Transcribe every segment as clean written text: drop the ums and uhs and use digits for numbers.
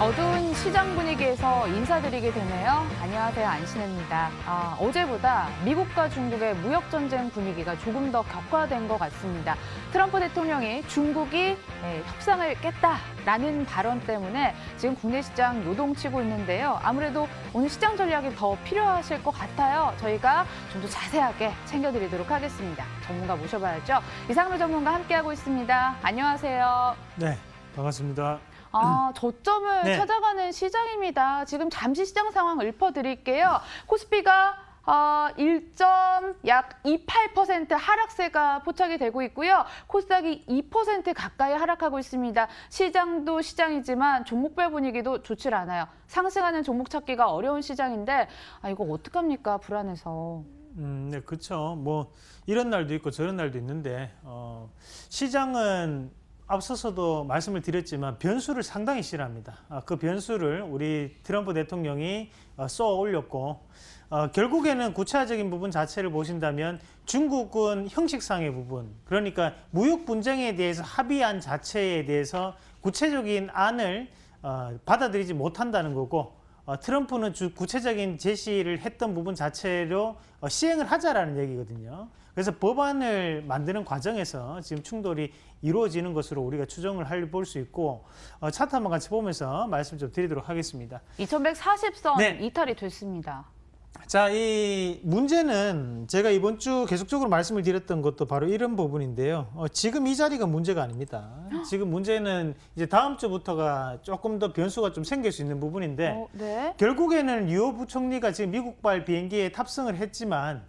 어두운 시장 분위기에서 인사드리게 되네요. 안녕하세요, 안신혜입니다. 어제보다 미국과 중국의 무역전쟁 분위기가 조금 더 격화된 것 같습니다. 트럼프 대통령이 중국이 협상을 깼다라는 발언 때문에 지금 국내 시장 요동치고 있는데요. 아무래도 오늘 시장 전략이 더 필요하실 것 같아요. 저희가 좀 더 자세하게 챙겨드리도록 하겠습니다. 전문가 모셔봐야죠. 이상로 전문가 함께하고 있습니다. 안녕하세요. 네, 반갑습니다. 저점을 네. 찾아가는 시장입니다. 지금 잠시 시장 상황 읊어드릴게요. 코스피가 1.28% 하락세가 포착이 되고 있고요. 코스닥이 2% 가까이 하락하고 있습니다. 시장도 시장이지만 종목별 분위기도 좋질 않아요. 상승하는 종목 찾기가 어려운 시장인데 이거 어떡합니까? 불안해서. 네, 그렇죠. 뭐 이런 날도 있고 저런 날도 있는데 시장은 앞서서도 말씀을 드렸지만 변수를 상당히 싫어합니다. 그 변수를 우리 트럼프 대통령이 쏘아 올렸고 결국에는 구체적인 부분 자체를 보신다면 중국은 형식상의 부분, 그러니까 무역 분쟁에 대해서 합의안 자체에 대해서 구체적인 안을 받아들이지 못한다는 거고, 트럼프는 구체적인 제시를 했던 부분 자체로 시행을 하자라는 얘기거든요. 그래서 법안을 만드는 과정에서 지금 충돌이 이루어지는 것으로 우리가 추정을 볼 수 있고, 차트 한번 같이 보면서 말씀 좀 드리도록 하겠습니다. 2140선 네. 이탈이 됐습니다. 자, 이 문제는 제가 이번 주 계속적으로 말씀을 드렸던 것도 바로 이런 부분인데요. 지금 이 자리가 문제가 아닙니다. 지금 문제는 이제 다음 주부터가 조금 더 변수가 좀 생길 수 있는 부분인데, 네. 결국에는 류호 부총리가 지금 미국발 비행기에 탑승을 했지만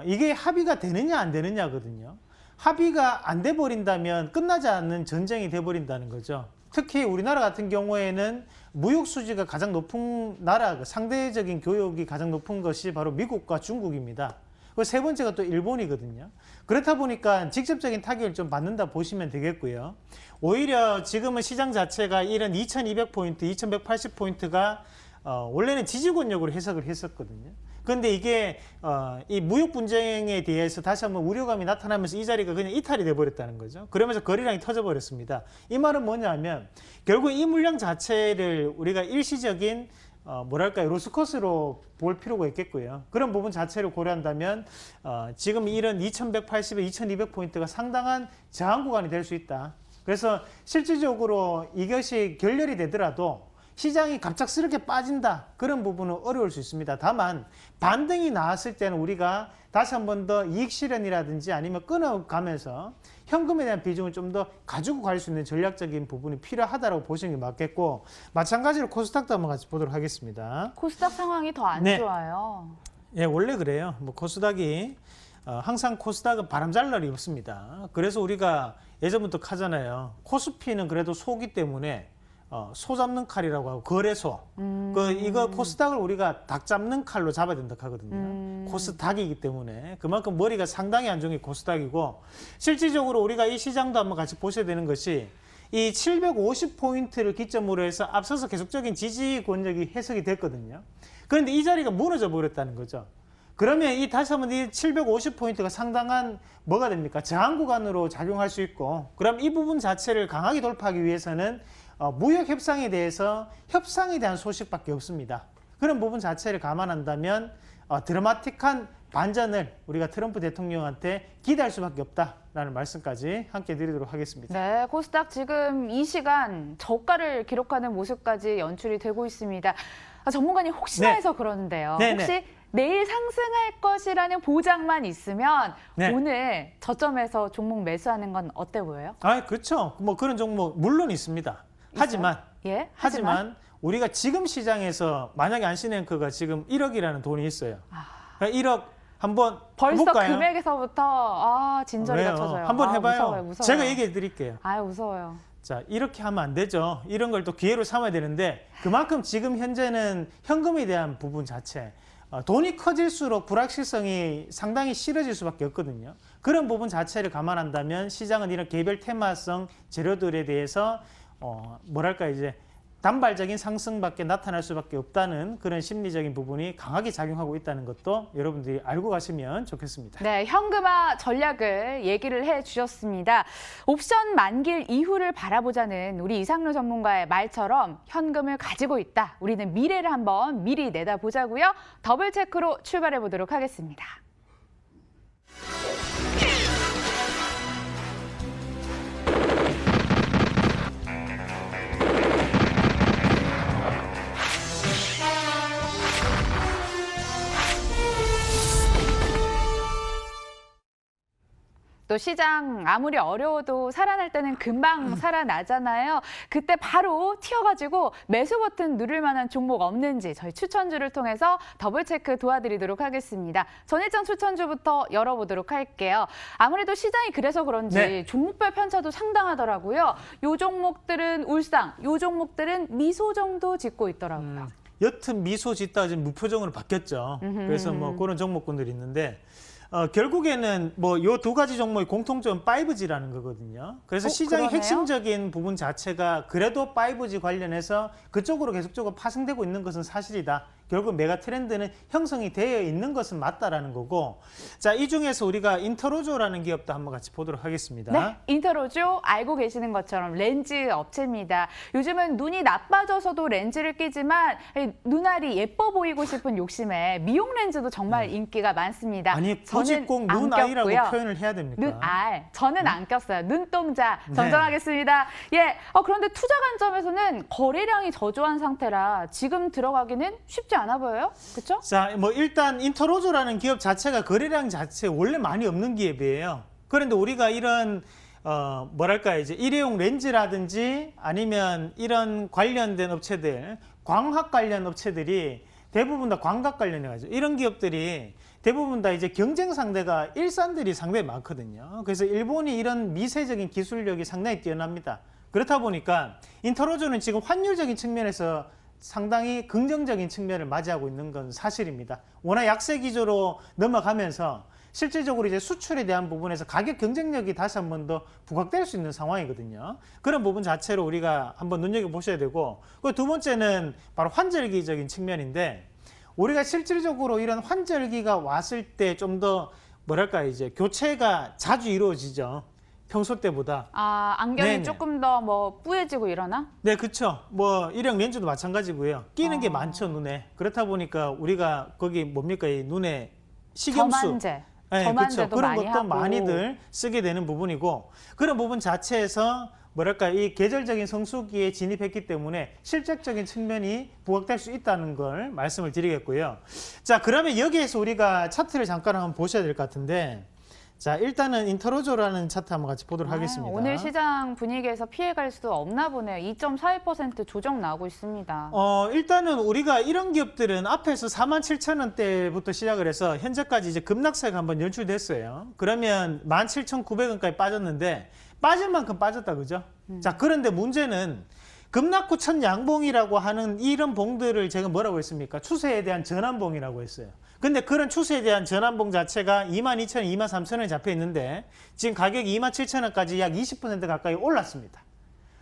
이게 합의가 되느냐 안 되느냐거든요. 합의가 안 돼 버린다면 끝나지 않는 전쟁이 돼 버린다는 거죠. 특히 우리나라 같은 경우에는 무역 수지가 가장 높은 나라, 상대적인 교역이 가장 높은 것이 바로 미국과 중국입니다. 그 세 번째가 또 일본이거든요. 그렇다 보니까 직접적인 타격을 좀 받는다 보시면 되겠고요. 오히려 지금은 시장 자체가 이런 2200포인트, 2180포인트가 원래는 지지권력으로 해석을 했었거든요. 그런데 이게 이 무역 분쟁에 대해서 다시 한번 우려감이 나타나면서 이 자리가 그냥 이탈이 돼버렸다는 거죠. 그러면서 거래량이 터져버렸습니다. 이 말은 뭐냐면 결국 이 물량 자체를 우리가 일시적인 뭐랄까요, 로스컷으로 볼 필요가 있겠고요. 그런 부분 자체를 고려한다면 지금 이런 2180에 2200포인트가 상당한 저항 구간이 될 수 있다. 그래서 실질적으로 이것이 결렬이 되더라도 시장이 갑작스럽게 빠진다, 그런 부분은 어려울 수 있습니다. 다만 반등이 나왔을 때는 우리가 다시 한 번 더 이익 실현이라든지 아니면 끊어가면서 현금에 대한 비중을 좀 더 가지고 갈 수 있는 전략적인 부분이 필요하다고 보시는 게 맞겠고, 마찬가지로 코스닥도 한번 같이 보도록 하겠습니다. 코스닥 상황이 더 안 네. 좋아요. 예, 원래 그래요. 뭐 코스닥이 항상 코스닥은 바람 잘 날이 없습니다. 그래서 우리가 예전부터 하잖아요. 코스피는 그래도 소기 때문에 소 잡는 칼이라고 하고, 거래소. 이거 코스닥을 우리가 닭 잡는 칼로 잡아야 된다 하거든요. 코스닥이기 때문에 그만큼 머리가 상당히 안 좋은 게 코스닥이고, 실질적으로 우리가 이 시장도 한번 같이 보셔야 되는 것이 이 750포인트를 기점으로 해서 앞서서 계속적인 지지 권력이 해석이 됐거든요. 그런데 이 자리가 무너져 버렸다는 거죠. 그러면 이 다시 한번 이 750포인트가 상당한 뭐가 됩니까? 저항 구간으로 작용할 수 있고, 그럼 이 부분 자체를 강하게 돌파하기 위해서는 무역 협상에 대해서 협상에 대한 소식밖에 없습니다. 그런 부분 자체를 감안한다면 드라마틱한 반전을 우리가 트럼프 대통령한테 기대할 수밖에 없다라는 말씀까지 함께 드리도록 하겠습니다. 네, 코스닥 지금 이 시간 저가를 기록하는 모습까지 연출이 되고 있습니다. 전문가님 혹시나 네. 해서 그러는데요. 네, 혹시 네. 내일 상승할 것이라는 보장만 있으면 네. 오늘 저점에서 종목 매수하는 건 어때 보여요? 그렇죠. 뭐 그런 종목 물론 있습니다. 하지만 예, 하지만 우리가 지금 시장에서 만약에 안신앵커가 지금 1억이라는 돈이 있어요. 그러니까 1억 한번 벌써 해볼까요? 금액에서부터 진저리가 왜요? 쳐져요. 한번 해봐요. 무서워요. 제가 얘기해 드릴게요. 무서워요. 자, 이렇게 하면 안 되죠. 이런 걸 또 기회로 삼아야 되는데, 그만큼 지금 현재는 현금에 대한 부분 자체, 돈이 커질수록 불확실성이 상당히 싫어질 수밖에 없거든요. 그런 부분 자체를 감안한다면 시장은 이런 개별 테마성 재료들에 대해서 뭐랄까 이제 단발적인 상승밖에 나타날 수밖에 없다는 그런 심리적인 부분이 강하게 작용하고 있다는 것도 여러분들이 알고 가시면 좋겠습니다. 네, 현금화 전략을 얘기를 해주셨습니다. 옵션 만기일 이후를 바라보자는 우리 이상로 전문가의 말처럼 현금을 가지고 있다. 우리는 미래를 한번 미리 내다보자고요. 더블 체크로 출발해 보도록 하겠습니다. 또 시장 아무리 어려워도 살아날 때는 금방 살아나잖아요. 그때 바로 튀어가지고 매수 버튼 누를 만한 종목 없는지 저희 추천주를 통해서 더블 체크 도와드리도록 하겠습니다. 전일장 추천주부터 열어보도록 할게요. 아무래도 시장이 그래서 그런지 네. 종목별 편차도 상당하더라고요. 요 종목들은 울상, 요 종목들은 미소 정도 짓고 있더라고요. 여튼 미소 짓다가 지금 무표정으로 바뀌었죠. 그래서 뭐 그런 종목군들이 있는데 결국에는 뭐 요 두 가지 종목의 공통점은 5G라는 거거든요. 그래서 시장의 그러네요? 핵심적인 부분 자체가 그래도 5G 관련해서 그쪽으로 계속적으로 파생되고 있는 것은 사실이다. 결국 메가 트렌드는 형성이 되어 있는 것은 맞다라는 거고, 자, 이 중에서 우리가 인터로조라는 기업도 한번 같이 보도록 하겠습니다. 네, 인터로조 알고 계시는 것처럼 렌즈 업체입니다. 요즘은 눈이 나빠져서도 렌즈를 끼지만 눈알이 예뻐 보이고 싶은 욕심에 미용 렌즈도 정말 인기가 많습니다. 아니, 굳이 저는 꼭 안 눈아이라고 꼈고요. 표현을 해야 됩니까? 눈알, 저는 안 꼈어요. 눈동자 정정하겠습니다. 예, 그런데 투자 관점에서는 거래량이 저조한 상태라 지금 들어가기는 쉽지 않아 보여요. 그렇죠? 자, 뭐 일단 인터로조라는 기업 자체가 거래량 자체 원래 많이 없는 기업이에요. 그런데 우리가 이런 뭐랄까 이제 일회용 렌즈라든지 아니면 이런 관련된 업체들, 광학 관련 업체들이 대부분 다 광각 관련해 가지고 이런 기업들이 대부분 다 이제 경쟁 상대가 일산들이 상당히 많거든요. 그래서 일본이 이런 미세적인 기술력이 상당히 뛰어납니다. 그렇다 보니까 인터로조는 지금 환율적인 측면에서 상당히 긍정적인 측면을 맞이하고 있는 건 사실입니다. 워낙 약세 기조로 넘어가면서 실질적으로 이제 수출에 대한 부분에서 가격 경쟁력이 다시 한 번 더 부각될 수 있는 상황이거든요. 그런 부분 자체로 우리가 한번 눈여겨보셔야 되고, 그 두 번째는 바로 환절기적인 측면인데, 우리가 실질적으로 이런 환절기가 왔을 때 좀 더 뭐랄까 이제 교체가 자주 이루어지죠. 평소 때보다. 아, 안경이 네네. 조금 더 뭐 뿌얘지고 이러나? 네, 그렇죠. 뭐 일형 렌즈도 마찬가지고요. 끼는 게 많죠, 눈에. 그렇다 보니까 우리가 거기 뭡니까 이 눈에 식염수, 저만제. 네, 저만제도 그렇죠. 그런 많이 것도 하고. 많이들 쓰게 되는 부분이고, 그런 부분 자체에서 뭐랄까 이 계절적인 성수기에 진입했기 때문에 실적적인 측면이 부각될 수 있다는 걸 말씀을 드리겠고요. 자, 그러면 여기에서 우리가 차트를 잠깐 한번 보셔야 될 것 같은데, 자, 일단은 인터로조라는 차트 한번 같이 보도록 하겠습니다. 오늘 시장 분위기에서 피해갈 수 없나 보네요. 2.41% 조정 나오고 있습니다. 일단은 우리가 이런 기업들은 앞에서 47,000원대부터 시작을 해서 현재까지 이제 급락세가 한번 연출됐어요. 그러면 17,900원까지 빠졌는데 빠질 만큼 빠졌다, 그죠? 자, 그런데 문제는 급락 후 첫 양봉이라고 하는 이런 봉들을 제가 뭐라고 했습니까? 추세에 대한 전환봉이라고 했어요. 근데 그런 추세에 대한 전환봉 자체가 22,000원, 23,000원에 잡혀 있는데 지금 가격이 27,000원까지 약 20% 가까이 올랐습니다.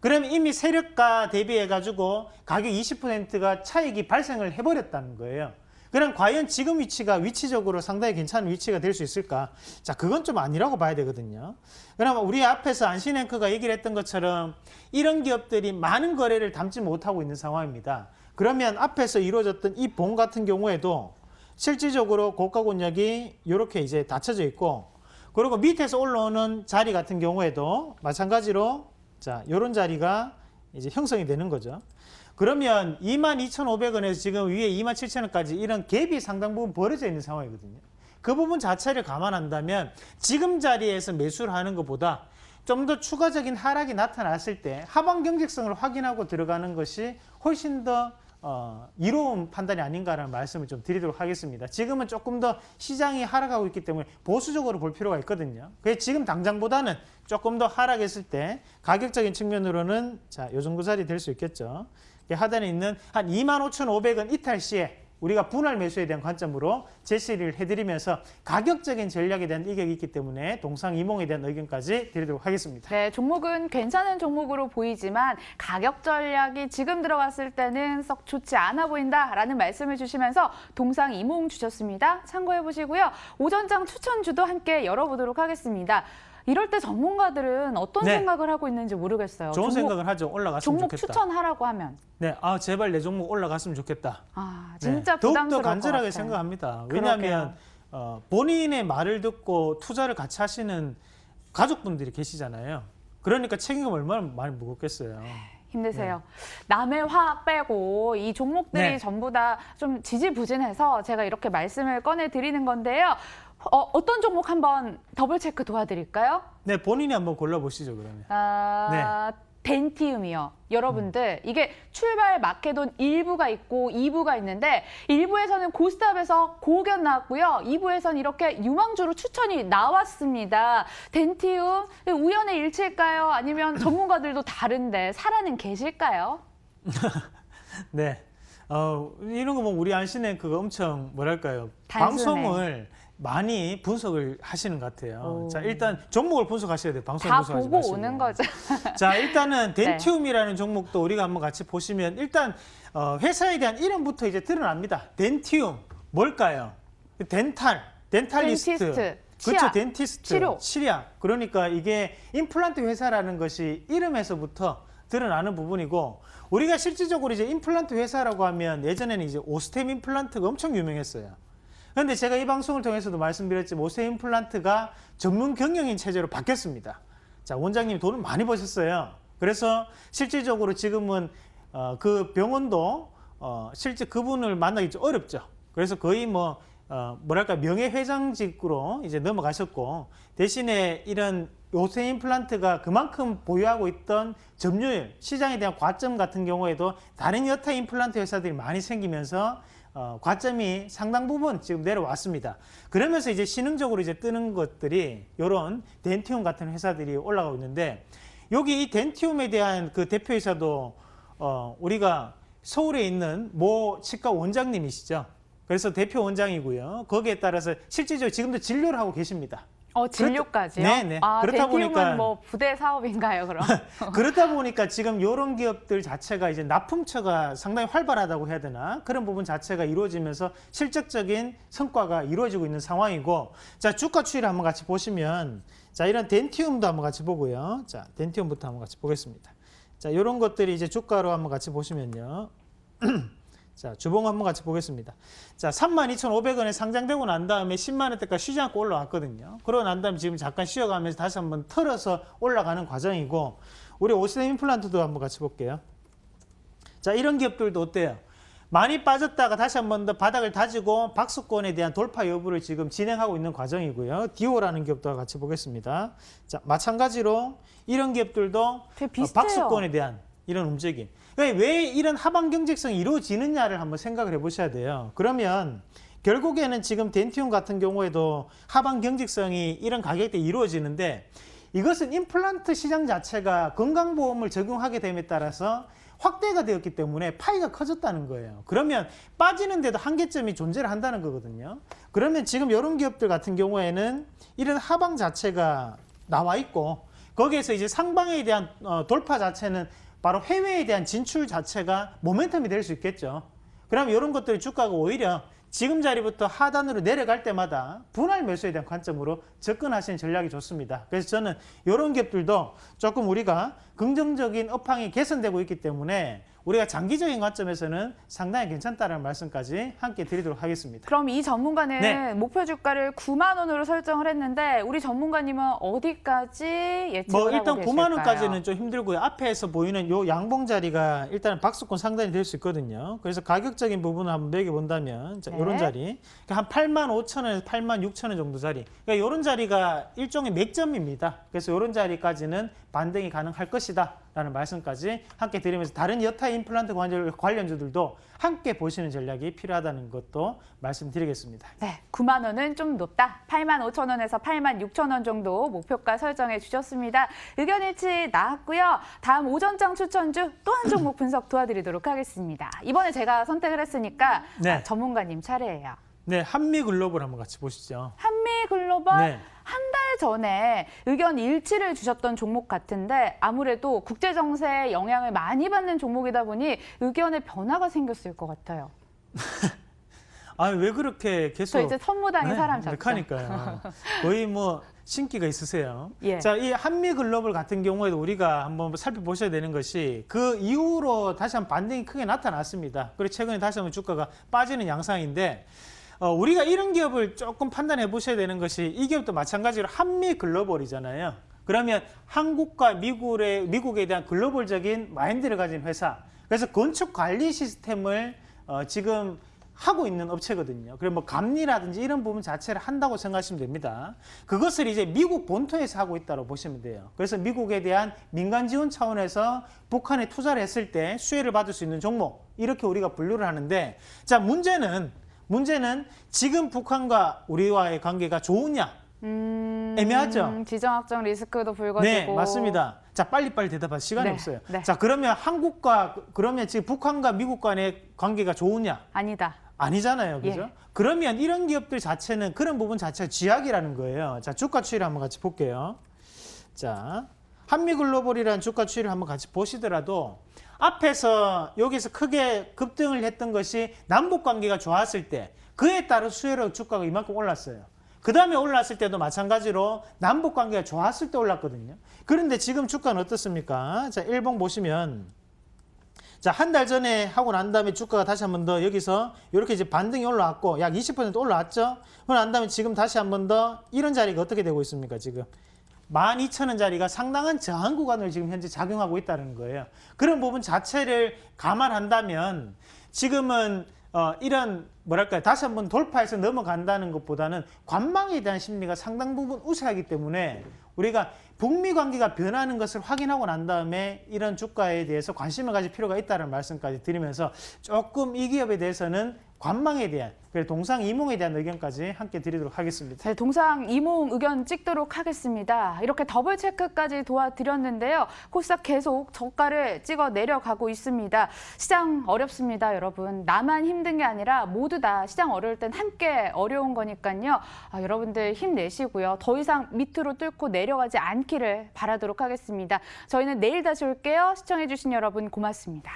그러면 이미 세력가 대비해 가지고 가격 20%가 차익이 발생을 해버렸다는 거예요. 그럼 과연 지금 위치가 위치적으로 상당히 괜찮은 위치가 될 수 있을까? 자, 그건 좀 아니라고 봐야 되거든요. 그러면 우리 앞에서 안신앵커가 얘기를 했던 것처럼 이런 기업들이 많은 거래를 담지 못하고 있는 상황입니다. 그러면 앞에서 이루어졌던 이 봉 같은 경우에도 실질적으로 고가 권역이 이렇게 이제 닫혀져 있고, 그리고 밑에서 올라오는 자리 같은 경우에도 마찬가지로 자, 이런 자리가 이제 형성이 되는 거죠. 그러면 22,500원에서 지금 위에 27,000원까지 이런 갭이 상당 부분 벌어져 있는 상황이거든요. 그 부분 자체를 감안한다면 지금 자리에서 매수를 하는 것보다 좀 더 추가적인 하락이 나타났을 때 하방 경직성을 확인하고 들어가는 것이 훨씬 더 이로운 판단이 아닌가라는 말씀을 좀 드리도록 하겠습니다. 지금은 조금 더 시장이 하락하고 있기 때문에 보수적으로 볼 필요가 있거든요. 그래서 지금 당장보다는 조금 더 하락했을 때 가격적인 측면으로는 자, 요 정도 자리 될 수 있겠죠. 하단에 있는 한 25,500원 이탈 시에 우리가 분할 매수에 대한 관점으로 제시를 해드리면서 가격적인 전략에 대한 이격이 있기 때문에 동상이몽에 대한 의견까지 드리도록 하겠습니다. 네, 종목은 괜찮은 종목으로 보이지만 가격 전략이 지금 들어갔을 때는 썩 좋지 않아 보인다라는 말씀을 주시면서 동상이몽 주셨습니다. 참고해 보시고요. 오전장 추천주도 함께 열어보도록 하겠습니다. 이럴 때 전문가들은 어떤 네. 생각을 하고 있는지 모르겠어요. 좋은 생각을 하죠. 올라갔으면 종목 좋겠다. 추천하라고 하면. 네, 제발 내 종목 올라갔으면 좋겠다. 진짜 네, 더욱더 부담스러울 것 간절하게 같아요. 생각합니다. 왜냐하면 본인의 말을 듣고 투자를 같이 하시는 가족분들이 계시잖아요. 그러니까 책임감 얼마나 많이 무겁겠어요. 힘드세요. 남의 화학 빼고 이 종목들이 네. 전부 다 좀 지지부진해서 제가 이렇게 말씀을 꺼내드리는 건데요. 어떤 종목 한번 더블 체크 도와드릴까요? 네, 본인이 한번 골라보시죠, 그러면. 덴티움이요. 여러분들 이게 출발 마케돈 1부가 있고 2부가 있는데 1부에서는 고스탑에서 고견 나왔고요. 2부에서는 이렇게 유망주로 추천이 나왔습니다. 덴티움 우연의 일치일까요? 아니면 전문가들도 다른데 살아는 계실까요? 네. 이런 거 보면 우리 안신의 그거 엄청 뭐랄까요. 단순해. 방송을 많이 분석을 하시는 것 같아요. 자, 일단 종목을 분석하셔야 돼요. 방송 다 분석하지 보고 마시고. 오는 거죠. 자, 일단은 덴티움이라는 종목도 우리가 한번 같이 보시면 일단 회사에 대한 이름부터 이제 드러납니다. 덴티움 뭘까요? 덴탈리스트. 덴티스트, 그렇죠, 치아, 덴티스트, 치료. 치약. 그러니까 이게 임플란트 회사라는 것이 이름에서부터 드러나는 부분이고 우리가 실질적으로 이제 임플란트 회사라고 하면 예전에는 이제 오스템 임플란트가 엄청 유명했어요. 그런데 제가 이 방송을 통해서도 말씀드렸지만 오스템 임플란트가 전문 경영인 체제로 바뀌었습니다. 자, 원장님이 돈을 많이 버셨어요. 그래서 실질적으로 지금은 그 병원도 실제 그분을 만나기 좀 어렵죠. 그래서 거의 뭐랄까 명예회장직으로 이제 넘어가셨고 대신에 이런 오스템 임플란트가 그만큼 보유하고 있던 점유율, 시장에 대한 과점 같은 경우에도 다른 여타 임플란트 회사들이 많이 생기면서 과점이 상당 부분 지금 내려왔습니다. 그러면서 이제 신흥적으로 이제 뜨는 것들이 이런 덴티움 같은 회사들이 올라가고 있는데 여기 이 덴티움에 대한 그 대표이사도 우리가 서울에 있는 모 치과 원장님이시죠. 그래서 대표 원장이고요. 거기에 따라서 실질적으로 지금도 진료를 하고 계십니다. 진료까지요? 네네. 그렇다 덴티움은 보니까 뭐 부대 사업인가요, 그럼? 그렇다 보니까 지금 이런 기업들 자체가 이제 납품처가 상당히 활발하다고 해야 되나 그런 부분 자체가 이루어지면서 실적적인 성과가 이루어지고 있는 상황이고 자 주가 추이를 한번 같이 보시면 자 이런 덴티움도 한번 같이 보고요. 자 덴티움부터 한번 같이 보겠습니다. 자 이런 것들이 이제 주가로 한번 같이 보시면요. 자, 주봉 한번 같이 보겠습니다. 자, 32,500원에 상장되고 난 다음에 10만 원대까지 쉬지 않고 올라왔거든요. 그러고 난 다음에 지금 잠깐 쉬어가면서 다시 한번 털어서 올라가는 과정이고 우리 오스템 임플란트도 한번 같이 볼게요. 자, 이런 기업들도 어때요? 많이 빠졌다가 다시 한번 더 바닥을 다지고 박스권에 대한 돌파 여부를 지금 진행하고 있는 과정이고요. 디오라는 기업도 같이 보겠습니다. 자, 마찬가지로 이런 기업들도 되게 비슷해요. 박스권에 대한 이런 움직임. 그러니까 왜 이런 하방 경직성이 이루어지느냐를 한번 생각을 해보셔야 돼요. 그러면 결국에는 지금 덴티움 같은 경우에도 하방 경직성이 이런 가격대에 이루어지는데 이것은 임플란트 시장 자체가 건강보험을 적용하게 됨에 따라서 확대가 되었기 때문에 파이가 커졌다는 거예요. 그러면 빠지는데도 한계점이 존재를 한다는 거거든요. 그러면 지금 이런 기업들 같은 경우에는 이런 하방 자체가 나와 있고 거기에서 이제 상방에 대한 돌파 자체는 바로 해외에 대한 진출 자체가 모멘텀이 될 수 있겠죠. 그럼 이런 것들이 주가가 오히려 지금 자리부터 하단으로 내려갈 때마다 분할 매수에 대한 관점으로 접근하시는 전략이 좋습니다. 그래서 저는 이런 기업들도 조금 우리가 긍정적인 업황이 개선되고 있기 때문에 우리가 장기적인 관점에서는 상당히 괜찮다는 말씀까지 함께 드리도록 하겠습니다. 그럼 이 전문가는 네. 목표 주가를 9만 원으로 설정을 했는데 우리 전문가님은 어디까지 예측을 하고 일단 계실까요? 9만 원까지는 좀 힘들고요. 앞에서 보이는 요 양봉 자리가 일단 박스권 상단이 될 수 있거든요. 그래서 가격적인 부분을 한번 매겨본다면 자, 네. 이런 자리 한 8만 5천 원에서 8만 6천 원 정도 자리. 그러니까 이런 자리가 일종의 맥점입니다. 그래서 이런 자리까지는 반등이 가능할 것이다 라는 말씀까지 함께 드리면서 다른 여타 임플란트 관련주들도 함께 보시는 전략이 필요하다는 것도 말씀드리겠습니다. 네, 9만 원은 좀 높다. 8만 5천 원에서 8만 6천 원 정도 목표가 설정해 주셨습니다. 의견 일치 나왔고요. 다음 오전장 추천주 또 한 종목 분석 도와드리도록 하겠습니다. 이번에 제가 선택을 했으니까 네. 전문가님 차례예요. 네, 한미글로벌 한번 같이 보시죠. 한미글로벌 네. 한 달 전에 의견 일치를 주셨던 종목 같은데 아무래도 국제정세에 영향을 많이 받는 종목이다 보니 의견에 변화가 생겼을 것 같아요. 아, 왜 그렇게 계속 저 이제 선무당이 사람 잡죠. 그러니까요. 거의 뭐 신기가 있으세요. 예. 자, 이 한미글로벌 같은 경우에도 우리가 한번 살펴보셔야 되는 것이 그 이후로 다시 한번 반등이 크게 나타났습니다. 그리고 최근에 다시 한번 주가가 빠지는 양상인데 우리가 이런 기업을 조금 판단해 보셔야 되는 것이 이 기업도 마찬가지로 한미글로벌이잖아요. 그러면 한국과 미국에 대한 글로벌적인 마인드를 가진 회사. 그래서 건축 관리 시스템을 지금 하고 있는 업체거든요. 그리고 뭐 감리라든지 이런 부분 자체를 한다고 생각하시면 됩니다. 그것을 이제 미국 본토에서 하고 있다고 보시면 돼요. 그래서 미국에 대한 민간 지원 차원에서 북한에 투자를 했을 때 수혜를 받을 수 있는 종목, 이렇게 우리가 분류를 하는데, 자, 문제는 지금 북한과 우리와의 관계가 좋으냐? 애매하죠? 지정학적 리스크도 불거지고. 네, 맞습니다. 자, 빨리빨리 대답할 시간이 네, 없어요. 네. 자, 그러면 지금 북한과 미국 간의 관계가 좋으냐? 아니다. 아니잖아요. 그죠? 예. 그러면 이런 기업들 자체는 그런 부분 자체가 쥐약이라는 거예요. 자, 주가 추이를 한번 같이 볼게요. 자, 한미글로벌이라는 주가 추이를 한번 같이 보시더라도 앞에서 여기서 크게 급등을 했던 것이 남북 관계가 좋았을 때 그에 따라 수혜로 주가가 이만큼 올랐어요. 그 다음에 올랐을 때도 마찬가지로 남북 관계가 좋았을 때 올랐거든요. 그런데 지금 주가는 어떻습니까? 자, 일봉 보시면, 자, 한 달 전에 하고 난 다음에 주가가 다시 한 번 더 여기서 이렇게 이제 반등이 올라왔고 약 20% 올라왔죠. 그러고 난 다음에 지금 다시 한 번 더 이런 자리가 어떻게 되고 있습니까? 지금 12,000원짜리가 상당한 저항 구간을 지금 현재 작용하고 있다는 거예요. 그런 부분 자체를 감안한다면 지금은 이런 뭐랄까요, 다시 한번 돌파해서 넘어간다는 것보다는 관망에 대한 심리가 상당 부분 우세하기 때문에 우리가 북미 관계가 변하는 것을 확인하고 난 다음에 이런 주가에 대해서 관심을 가질 필요가 있다는 말씀까지 드리면서 조금 이 기업에 대해서는 관망에 대한, 동상이몽에 대한 의견까지 함께 드리도록 하겠습니다. 네, 동상이몽 의견 찍도록 하겠습니다. 이렇게 더블 체크까지 도와드렸는데요. 코스닥 계속 저가를 찍어 내려가고 있습니다. 시장 어렵습니다, 여러분. 나만 힘든 게 아니라 모두 다 시장 어려울 땐 함께 어려운 거니까요. 여러분들 힘내시고요. 더 이상 밑으로 뚫고 내려가지 않기를 바라도록 하겠습니다. 저희는 내일 다시 올게요. 시청해주신 여러분 고맙습니다.